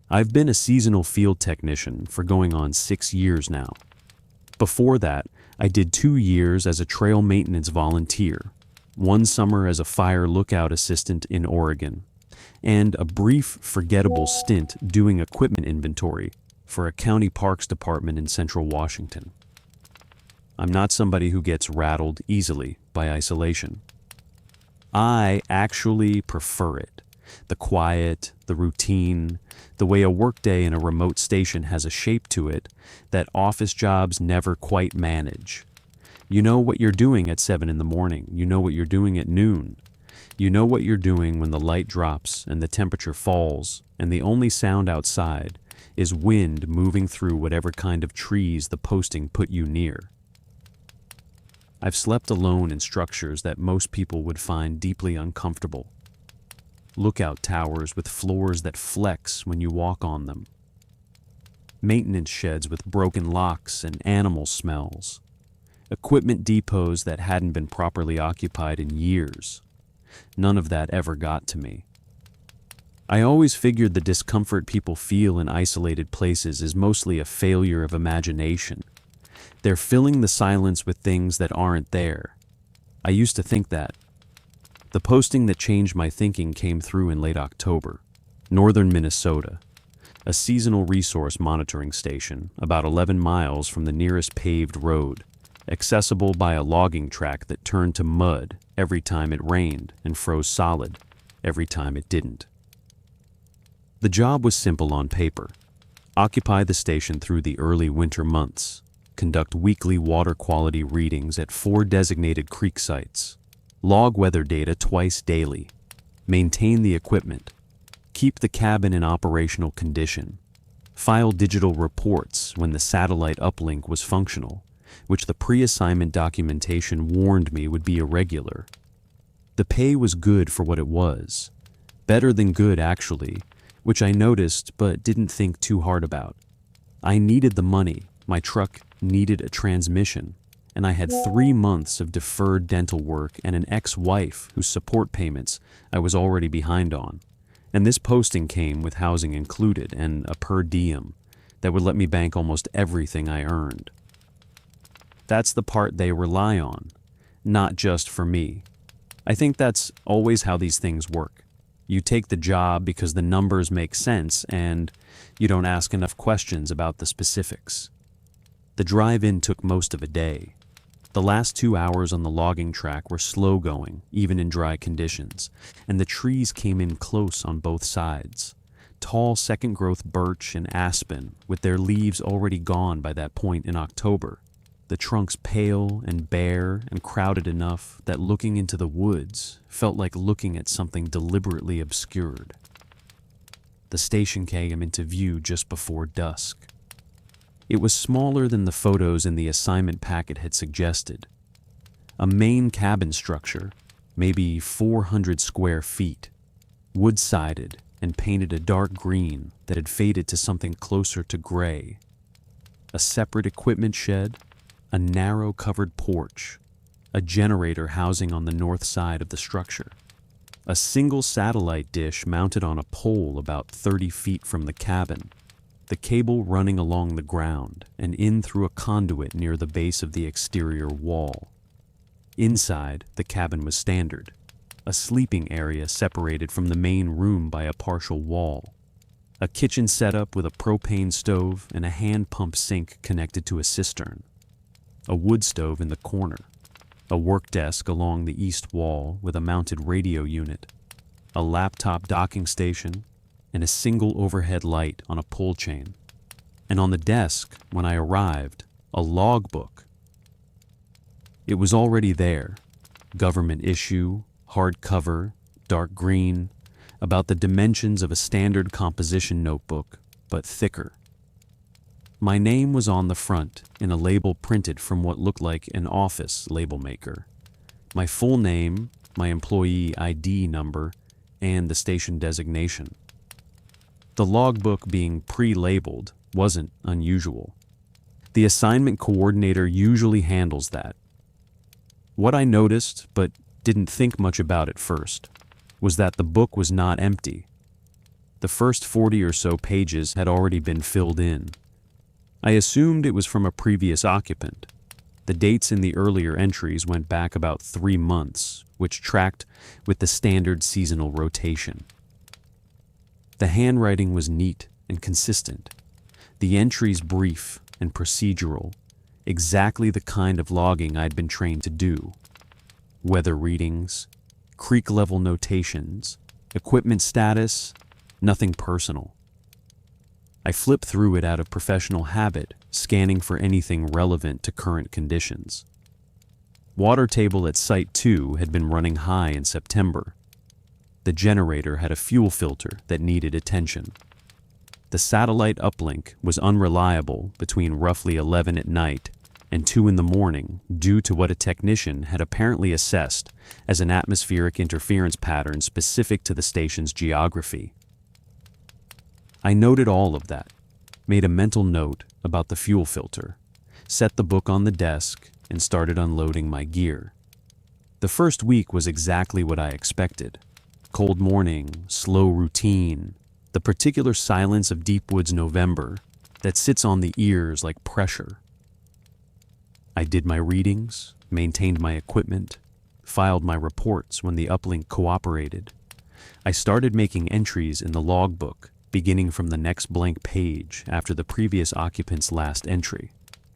I've been a seasonal field technician for going on 6 years now. Before that, I did 2 years as a trail maintenance volunteer, one summer as a fire lookout assistant in Oregon, and a brief, forgettable stint doing equipment inventory for a county parks department in central Washington. I'm not somebody who gets rattled easily by isolation. I actually prefer it. The quiet, the routine, the way a workday in a remote station has a shape to it that office jobs never quite manage. You know what you're doing at 7 in the morning. You know what you're doing at noon. You know what you're doing when the light drops and the temperature falls, and the only sound outside is wind moving through whatever kind of trees the posting put you near. I've slept alone in structures that most people would find deeply uncomfortable. Lookout towers with floors that flex when you walk on them. Maintenance sheds with broken locks and animal smells. Equipment depots that hadn't been properly occupied in years. None of that ever got to me. I always figured the discomfort people feel in isolated places is mostly a failure of imagination. They're filling the silence with things that aren't there. I used to think that. The posting that changed my thinking came through in late October. Northern Minnesota. A seasonal resource monitoring station about 11 miles from the nearest paved road, accessible by a logging track that turned to mud every time it rained and froze solid every time it didn't. The job was simple on paper. Occupy the station through the early winter months. Conduct weekly water quality readings at 4 designated creek sites. Log weather data twice daily. Maintain the equipment. Keep the cabin in operational condition. File digital reports when the satellite uplink was functional, which the pre-assignment documentation warned me would be irregular. The pay was good for what it was. Better than good, actually, which I noticed but didn't think too hard about. I needed the money. My truck needed a transmission, and I had 3 months of deferred dental work and an ex-wife whose support payments I was already behind on. And this posting came with housing included and a per diem that would let me bank almost everything I earned. That's the part they rely on, not just for me. I think that's always how these things work. You take the job because the numbers make sense and you don't ask enough questions about the specifics. The drive-in took most of a day. The last 2 hours on the logging track were slow going, even in dry conditions, and the trees came in close on both sides. Tall second-growth birch and aspen, with their leaves already gone by that point in October. The trunks pale and bare and crowded enough that looking into the woods felt like looking at something deliberately obscured. The station came into view just before dusk. It was smaller than the photos in the assignment packet had suggested. A main cabin structure, maybe 400 square feet, wood-sided and painted a dark green that had faded to something closer to gray. A separate equipment shed, a narrow covered porch, a generator housing on the north side of the structure, a single satellite dish mounted on a pole about 30 feet from the cabin, the cable running along the ground and in through a conduit near the base of the exterior wall. Inside, the cabin was standard, a sleeping area separated from the main room by a partial wall, a kitchen setup with a propane stove and a hand pump sink connected to a cistern, a wood stove in the corner, a work desk along the east wall with a mounted radio unit, a laptop docking station, and a single overhead light on a pull chain. And on the desk, when I arrived, a logbook. It was already there, government issue, hardcover, dark green, about the dimensions of a standard composition notebook, but thicker. My name was on the front in a label printed from what looked like an office label maker. My full name, my employee ID number, and the station designation. The logbook being pre-labeled wasn't unusual. The assignment coordinator usually handles that. What I noticed, but didn't think much about at first, was that the book was not empty. The first 40 or so pages had already been filled in. I assumed it was from a previous occupant. The dates in the earlier entries went back about 3 months, which tracked with the standard seasonal rotation. The handwriting was neat and consistent. The entries brief and procedural, exactly the kind of logging I'd been trained to do. Weather readings, creek level notations, equipment status, nothing personal. I flipped through it out of professional habit, scanning for anything relevant to current conditions. Water table at Site 2 had been running high in September. The generator had a fuel filter that needed attention. The satellite uplink was unreliable between roughly 11 at night and 2 in the morning due to what a technician had apparently assessed as an atmospheric interference pattern specific to the station's geography. I noted all of that, made a mental note about the fuel filter, set the book on the desk, and started unloading my gear. The first week was exactly what I expected. Cold morning, slow routine, the particular silence of deep woods November that sits on the ears like pressure. I did my readings, maintained my equipment, filed my reports when the uplink cooperated. I started making entries in the logbook, beginning from the next blank page after the previous occupant's last entry.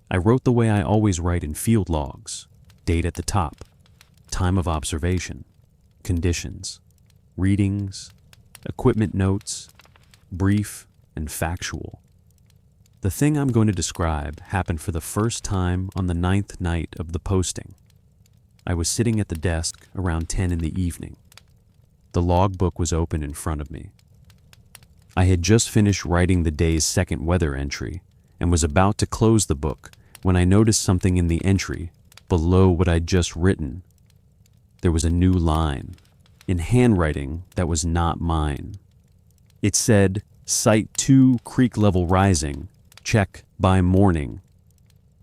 I wrote the way I always write in field logs: date at the top, time of observation, conditions, readings, equipment notes, brief and factual. The thing I'm going to describe happened for the first time on the 9th night of the posting. I was sitting at the desk around 10 in the evening. The logbook was open in front of me. I had just finished writing the day's second weather entry and was about to close the book when I noticed something in the entry below what I'd just written. There was a new line, in handwriting that was not mine. It said, Site 2 creek level rising, check by morning.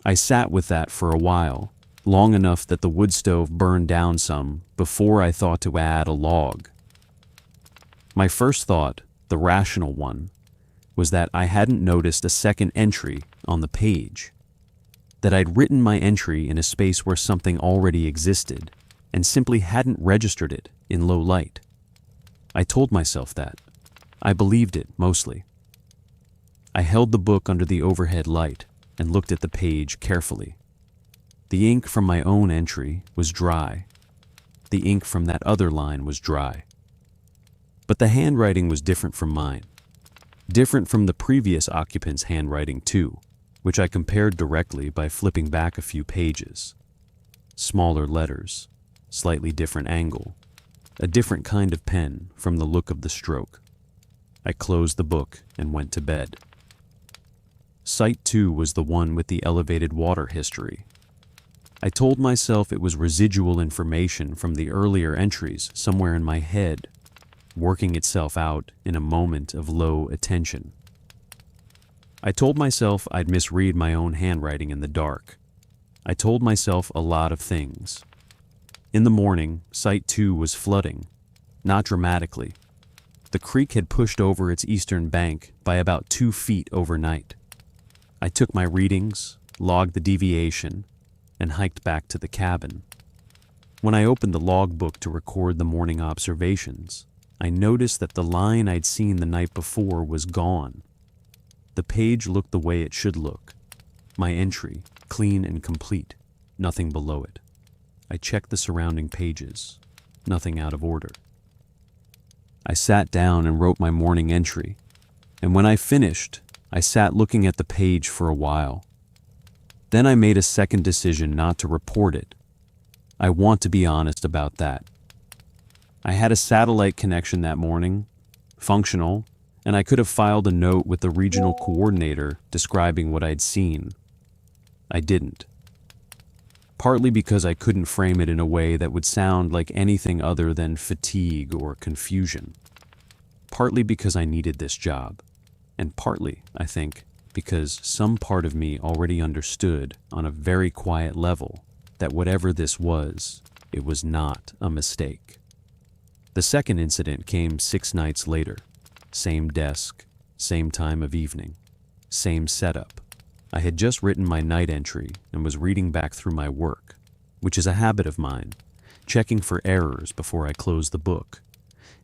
I sat with that for a while, long enough that the wood stove burned down some before I thought to add a log. My first thought, the rational one, was that I hadn't noticed a second entry on the page, that I'd written my entry in a space where something already existed and simply hadn't registered it in low light. I told myself that. I believed it, mostly. I held the book under the overhead light and looked at the page carefully. The ink from my own entry was dry. The ink from that other line was dry. But the handwriting was different from mine. Different from the previous occupant's handwriting too, which I compared directly by flipping back a few pages. Smaller letters, slightly different angle, a different kind of pen from the look of the stroke. I closed the book and went to bed. Site 2 was the one with the elevated water history. I told myself it was residual information from the earlier entries somewhere in my head, working itself out in a moment of low attention. I told myself I'd misread my own handwriting in the dark. I told myself a lot of things. In the morning, Site 2 was flooding, not dramatically. The creek had pushed over its eastern bank by about 2 feet overnight. I took my readings, logged the deviation, and hiked back to the cabin. When I opened the logbook to record the morning observations, I noticed that the line I'd seen the night before was gone. The page looked the way it should look. My entry, clean and complete, nothing below it. I checked the surrounding pages, nothing out of order. I sat down and wrote my morning entry, and when I finished, I sat looking at the page for a while. Then I made a second decision not to report it. I want to be honest about that. I had a satellite connection that morning, functional, and I could have filed a note with the regional coordinator describing what I'd seen. I didn't. Partly because I couldn't frame it in a way that would sound like anything other than fatigue or confusion. Partly because I needed this job. And partly, I think, because some part of me already understood on a very quiet level that whatever this was, it was not a mistake. The second incident came 6 nights later, Same desk, same time of evening, same setup. I had just written my night entry and was reading back through my work, which is a habit of mine, checking for errors before I close the book.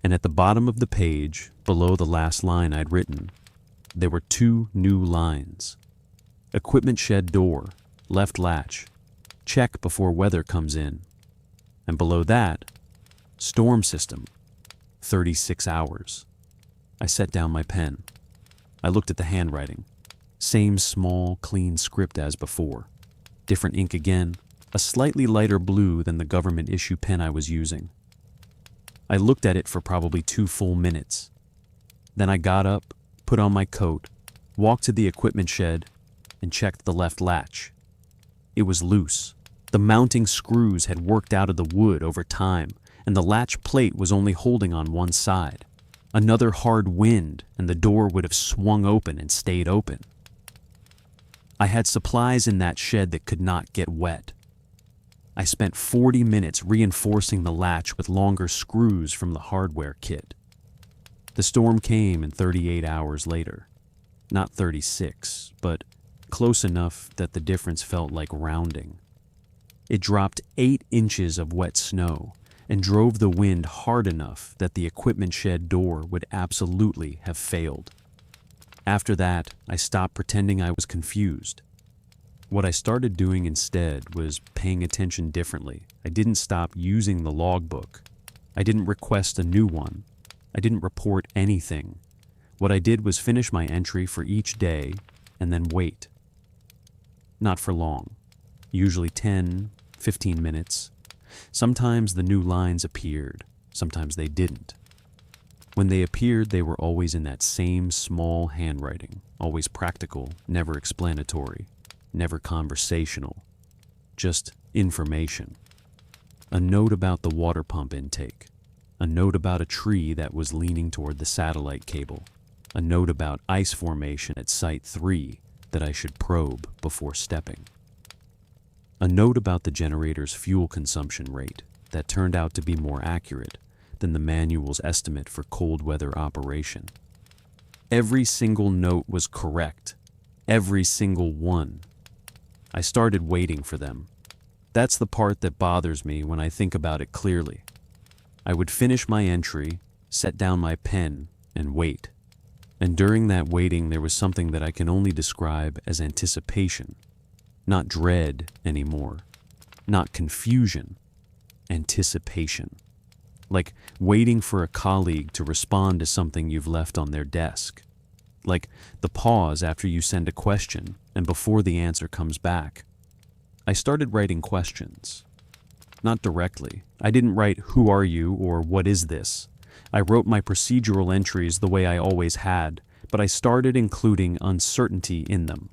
And at the bottom of the page, below the last line I'd written, there were 2 new lines. Equipment shed door, left latch, check before weather comes in. And below that, storm system, 36 hours. I set down my pen. I looked at the handwriting. Same small, clean script as before. Different ink again, a slightly lighter blue than the government issue pen I was using. I looked at it for probably 2 full minutes. Then I got up, put on my coat, walked to the equipment shed, and checked the left latch. It was loose. The mounting screws had worked out of the wood over time, and the latch plate was only holding on one side. Another hard wind, and the door would have swung open and stayed open. I had supplies in that shed that could not get wet. I spent 40 minutes reinforcing the latch with longer screws from the hardware kit. The storm came in 38 hours later. Not 36, but close enough that the difference felt like rounding. It dropped 8 inches of wet snow and drove the wind hard enough that the equipment shed door would absolutely have failed. After that, I stopped pretending I was confused. What I started doing instead was paying attention differently. I didn't stop using the logbook. I didn't request a new one. I didn't report anything. What I did was finish my entry for each day and then wait. Not for long. Usually 10, 15 minutes. Sometimes the new lines appeared. Sometimes they didn't. When they appeared, they were always in that same small handwriting, always practical, never explanatory, never conversational, just information. A note about the water pump intake, a note about a tree that was leaning toward the satellite cable, a note about ice formation at Site 3 that I should probe before stepping. A note about the generator's fuel consumption rate that turned out to be more accurate than the manual's estimate for cold weather operation. Every single note was correct. Every single one. I started waiting for them. That's the part that bothers me when I think about it clearly. I would finish my entry, set down my pen, and wait. And during that waiting, there was something that I can only describe as anticipation. Not dread anymore. Not confusion. Anticipation. Like waiting for a colleague to respond to something you've left on their desk. Like the pause after you send a question and before the answer comes back. I started writing questions. Not directly. I didn't write "Who are you?" or "What is this?" I wrote my procedural entries the way I always had, but I started including uncertainty in them.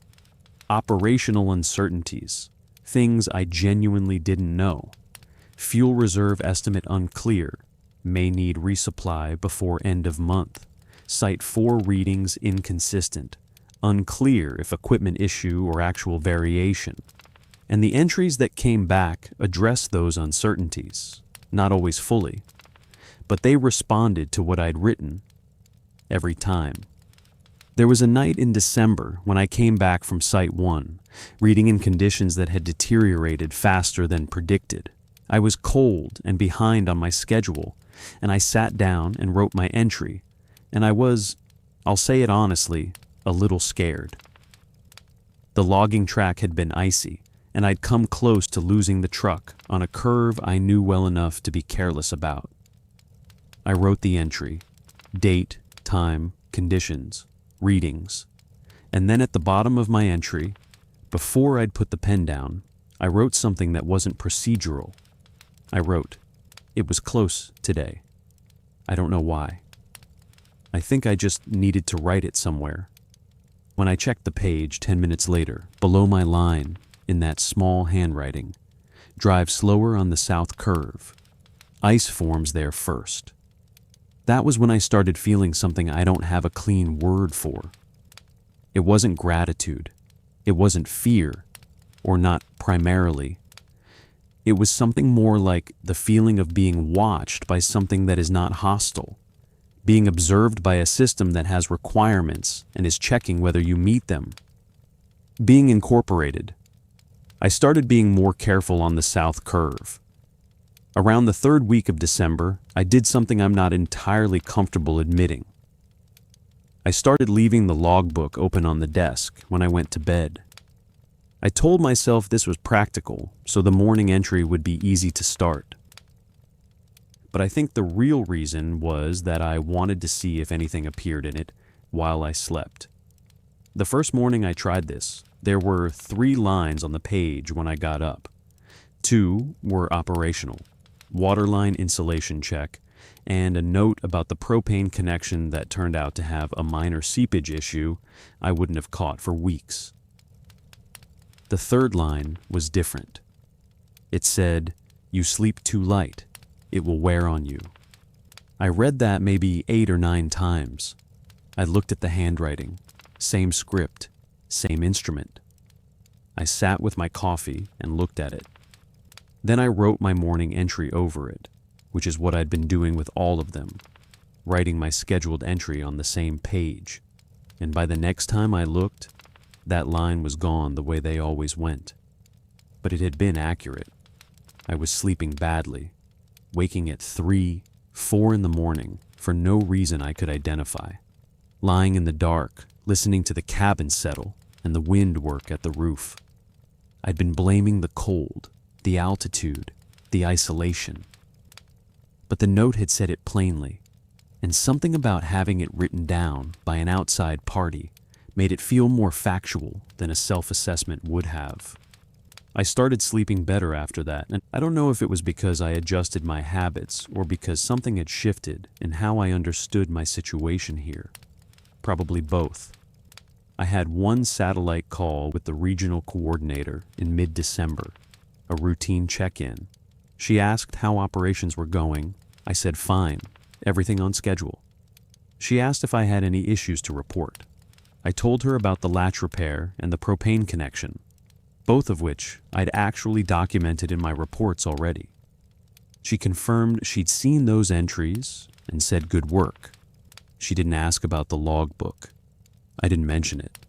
Operational uncertainties. Things I genuinely didn't know. Fuel reserve estimate unclear. May need resupply before end of month. Site 4 readings inconsistent. Unclear if equipment issue or actual variation. And the entries that came back addressed those uncertainties. Not always fully. But they responded to what I'd written. Every time. There was a night in December when I came back from Site 1, reading in conditions that had deteriorated faster than predicted. I was cold and behind on my schedule, and I sat down and wrote my entry, and I was, I'll say it honestly, a little scared. The logging track had been icy, and I'd come close to losing the truck on a curve I knew well enough to be careless about. I wrote the entry, date, time, conditions, readings, and then at the bottom of my entry, before I'd put the pen down, I wrote something that wasn't procedural. I wrote, "It was close today." I don't know why. I think I just needed to write it somewhere. When I checked the page 10 minutes later, below my line, in that small handwriting, "Drive slower on the south curve. Ice forms there first." That was when I started feeling something I don't have a clean word for. It wasn't gratitude. It wasn't fear, or not primarily. It was something more like the feeling of being watched by something that is not hostile, being observed by a system that has requirements and is checking whether you meet them. Being incorporated. I started being more careful on the south curve. Around the third week of December, I did something I'm not entirely comfortable admitting. I started leaving the logbook open on the desk when I went to bed. I told myself this was practical, so the morning entry would be easy to start. But I think the real reason was that I wanted to see if anything appeared in it while I slept. The first morning I tried this, there were 3 lines on the page when I got up. 2 were operational, waterline insulation check, and a note about the propane connection that turned out to have a minor seepage issue I wouldn't have caught for weeks. The third line was different. It said, "You sleep too light. It will wear on you." I read that maybe 8 or 9 times. I looked at the handwriting. Same script, same instrument. I sat with my coffee and looked at it. Then I wrote my morning entry over it, which is what I'd been doing with all of them, writing my scheduled entry on the same page. And by the next time I looked, that line was gone the way they always went. But it had been accurate. I was sleeping badly, waking at 3, 4 in the morning for no reason I could identify, lying in the dark, listening to the cabin settle and the wind work at the roof. I'd been blaming the cold, the altitude, the isolation. But the note had said it plainly, and something about having it written down by an outside party made it feel more factual than a self-assessment would have. I started sleeping better after that, and I don't know if it was because I adjusted my habits or because something had shifted in how I understood my situation here. Probably both. I had one satellite call with the regional coordinator in mid-December, a routine check-in. She asked how operations were going. I said fine, everything on schedule. She asked if I had any issues to report. I told her about the latch repair and the propane connection, both of which I'd actually documented in my reports already. She confirmed she'd seen those entries and said good work. She didn't ask about the logbook. I didn't mention it.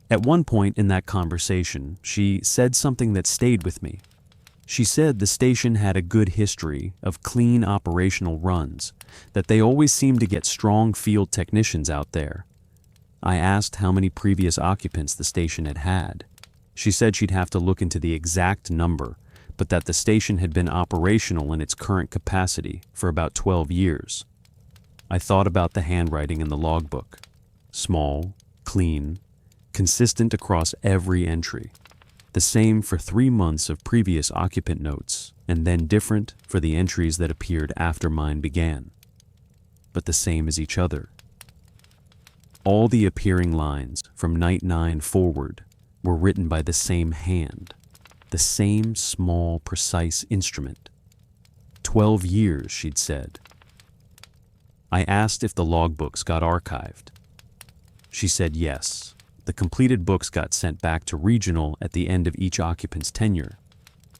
At one point in that conversation, she said something that stayed with me. She said the station had a good history of clean operational runs, that they always seemed to get strong field technicians out there. I asked how many previous occupants the station had had. She said she'd have to look into the exact number, but that the station had been operational in its current capacity for about 12 years. I thought about the handwriting in the logbook. Small, clean, consistent across every entry. The same for 3 months of previous occupant notes, and then different for the entries that appeared after mine began. But the same as each other. All the appearing lines from night 9 forward were written by the same hand, the same small, precise instrument. 12 years, she'd said. I asked if the logbooks got archived. She said yes. The completed books got sent back to regional at the end of each occupant's tenure,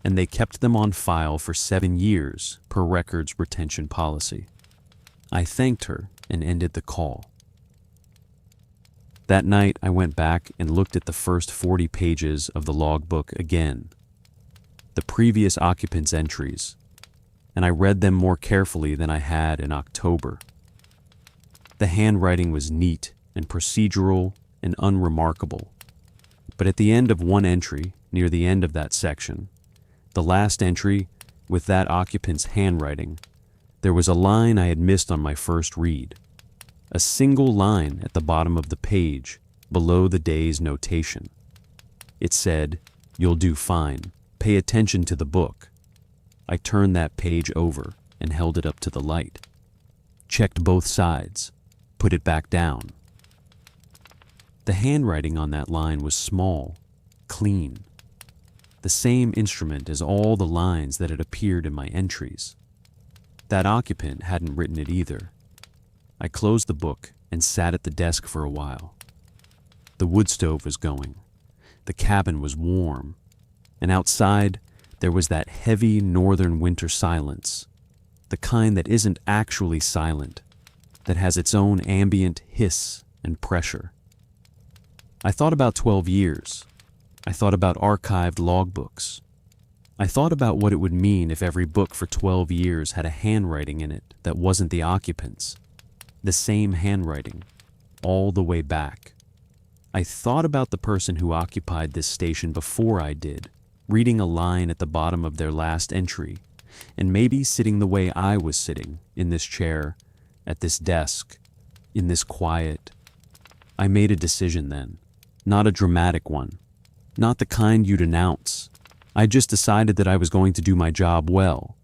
and they kept them on file for 7 years per records retention policy. I thanked her and ended the call. That night, I went back and looked at the first 40 pages of the logbook again, the previous occupants' entries, and I read them more carefully than I had in October. The handwriting was neat and procedural and unremarkable, but at the end of one entry, near the end of that section, the last entry with that occupant's handwriting, there was a line I had missed on my first read. A single line at the bottom of the page, below the day's notation. It said, "You'll do fine. Pay attention to the book." I turned that page over and held it up to the light. Checked both sides. Put it back down. The handwriting on that line was small, clean. The same instrument as all the lines that had appeared in my entries. That occupant hadn't written it either. I closed the book and sat at the desk for a while. The wood stove was going. The cabin was warm. And outside, there was that heavy northern winter silence. the kind that isn't actually silent, that has its own ambient hiss and pressure. I thought about 12 years. I thought about archived logbooks. I thought about what it would mean if every book for 12 years had a handwriting in it that wasn't the occupant's. The same handwriting, all the way back. I thought about the person who occupied this station before I did, reading a line at the bottom of their last entry, and maybe sitting the way I was sitting, in this chair, at this desk, in this quiet. I made a decision then, not a dramatic one, not the kind you'd announce. I just decided that I was going to do my job well.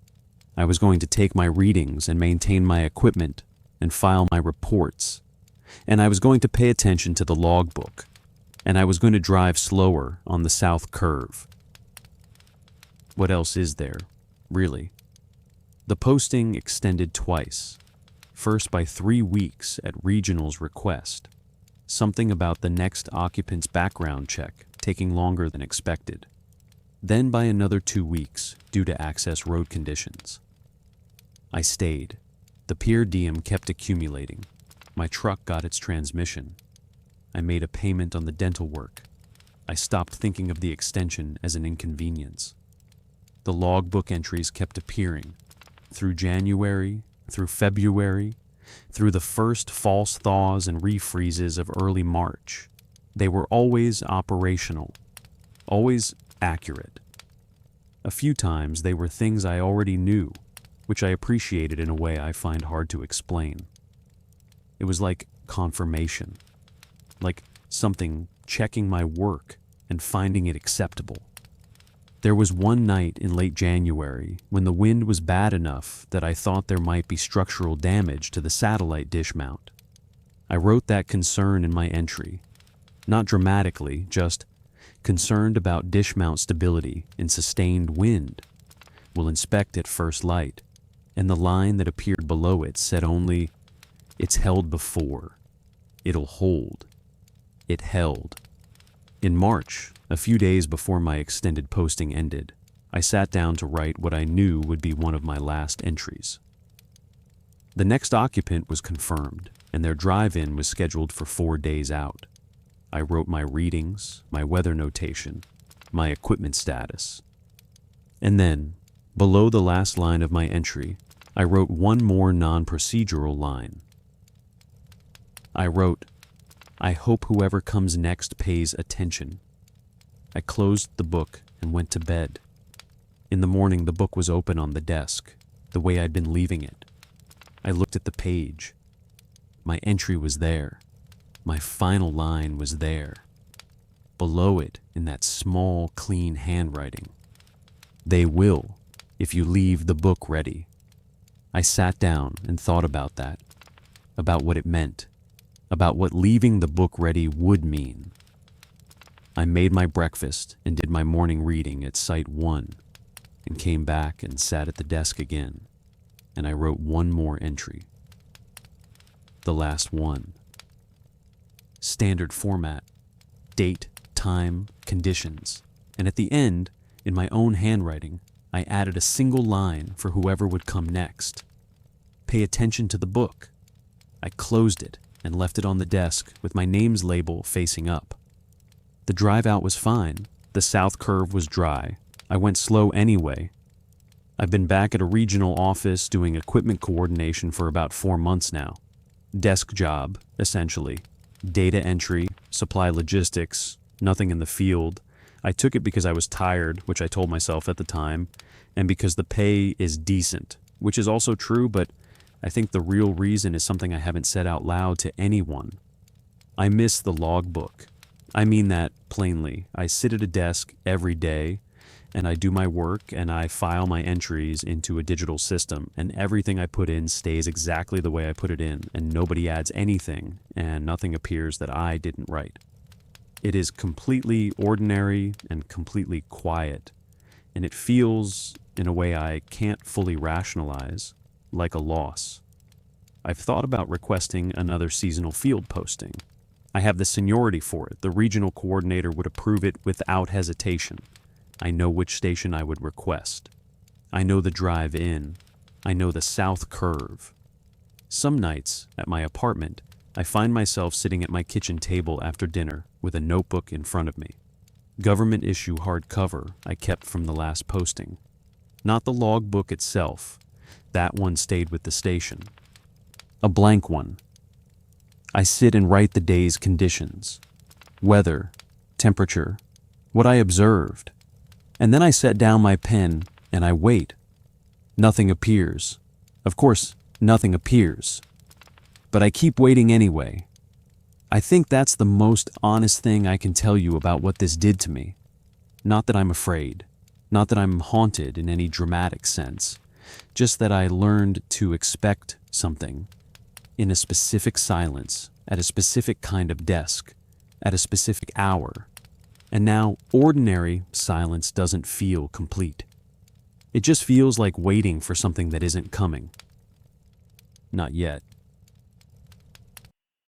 I was going to take my readings and maintain my equipment and file my reports. And I was going to pay attention to the logbook. And I was going to drive slower on the south curve. What else is there, really? The posting extended twice. First by 3 weeks at Regional's request. Something about the next occupant's background check taking longer than expected. Then by another 2 weeks due to access road conditions. I stayed. The per diem kept accumulating. My truck got its transmission. I made a payment on the dental work. I stopped thinking of the extension as an inconvenience. The logbook entries kept appearing. Through January, through February, through the first false thaws and refreezes of early March. They were always operational, always accurate. A few times they were things I already knew, which I appreciated in a way I find hard to explain. It was like confirmation, like something checking my work and finding it acceptable. There was one night in late January when the wind was bad enough that I thought there might be structural damage to the satellite dish mount. I wrote that concern in my entry, not dramatically, just concerned about dish mount stability in sustained wind. Will inspect at first light, and the line that appeared below it said only, "It's held before. It'll hold." It held. In March, a few days before my extended posting ended, I sat down to write what I knew would be one of my last entries. The next occupant was confirmed, and their drive-in was scheduled for 4 days out. I wrote my readings, my weather notation, my equipment status. And then, below the last line of my entry, I wrote one more non-procedural line. I wrote, "I hope whoever comes next pays attention." I closed the book and went to bed. In the morning, the book was open on the desk, the way I'd been leaving it. I looked at the page. My entry was there. My final line was there. Below it, in that small, clean handwriting, "They will, if you leave the book ready." I sat down and thought about that, about what it meant, about what leaving the book ready would mean. I made my breakfast and did my morning reading at Site 1, and came back and sat at the desk again, and I wrote one more entry. The last one. Standard format, date, time, conditions, and at the end, in my own handwriting, I added a single line for whoever would come next. Pay attention to the book. I closed it and left it on the desk with my name's label facing up. The drive out was fine. The south curve was dry. I went slow anyway. I've been back at a regional office doing equipment coordination for about 4 months now. Desk job, essentially. Data entry, supply logistics, nothing in the field. I took it because I was tired, which I told myself at the time, and because the pay is decent, which is also true, but I think the real reason is something I haven't said out loud to anyone. I miss the logbook. I mean that plainly. I sit at a desk every day, and I do my work, and I file my entries into a digital system, and everything I put in stays exactly the way I put it in, and nobody adds anything, and nothing appears that I didn't write. It is completely ordinary and completely quiet, and it feels, in a way I can't fully rationalize, like a loss. I've thought about requesting another seasonal field posting. I have the seniority for it. The regional coordinator would approve it without hesitation. I know which station I would request. I know the drive in. I know the South Curve. Some nights, at my apartment, I find myself sitting at my kitchen table after dinner with a notebook in front of me. Government issue hardcover I kept from the last posting. Not the logbook itself. That one stayed with the station. A blank one. I sit and write the day's conditions. Weather, temperature, what I observed. And then I set down my pen and I wait. Nothing appears. Of course, nothing appears. But I keep waiting anyway. I think that's the most honest thing I can tell you about what this did to me. Not that I'm afraid. Not that I'm haunted in any dramatic sense. Just that I learned to expect something. In a specific silence, at a specific kind of desk, at a specific hour. And now, ordinary silence doesn't feel complete. It just feels like waiting for something that isn't coming. Not yet.